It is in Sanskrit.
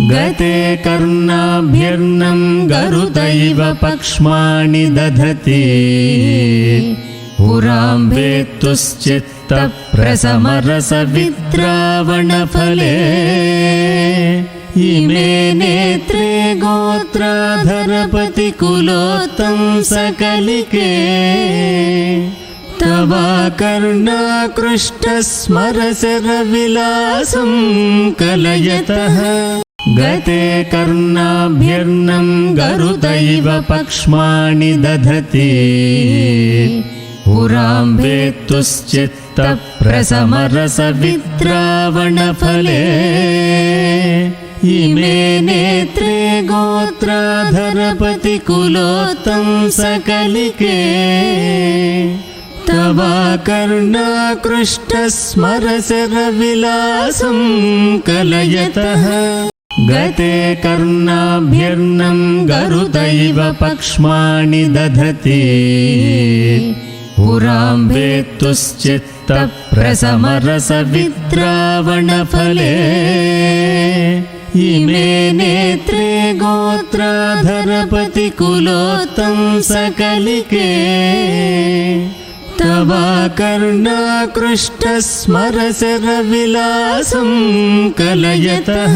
गते कर्णाभ्यर्णं गरुदैव पक्ष्माणि दधति पुरां वेत्तुश्चित्तप्रसमरसविद्रावणफले इमे नेत्रे गोत्राधरपतिकुलोत्तं सकलिके तवाकर्णाकृष्टस्मरशरविलासं कलयतः गते कर्णाभ्यर्णं गरुदैव पक्ष्माणि दधति पुरां वेत्तुश्चित्तप्रसमरसविद्रावणफले इमे नेत्रे गोत्राधरपतिकुलोत्तं सकलिके तवाकर्णाकृष्टस्मरशरविलासं कलयतः गते कर्णाभ्यर्णं गरुदैव पक्ष्माणि दधति पुरां वेत्तुश्चित्तप्रसमरसविद्रावणफले इमे नेत्रे गोत्राधरपतिकुलोत्तं सकलिके तवाकर्णाकृष्टस्मरशरविलासं कलयतः।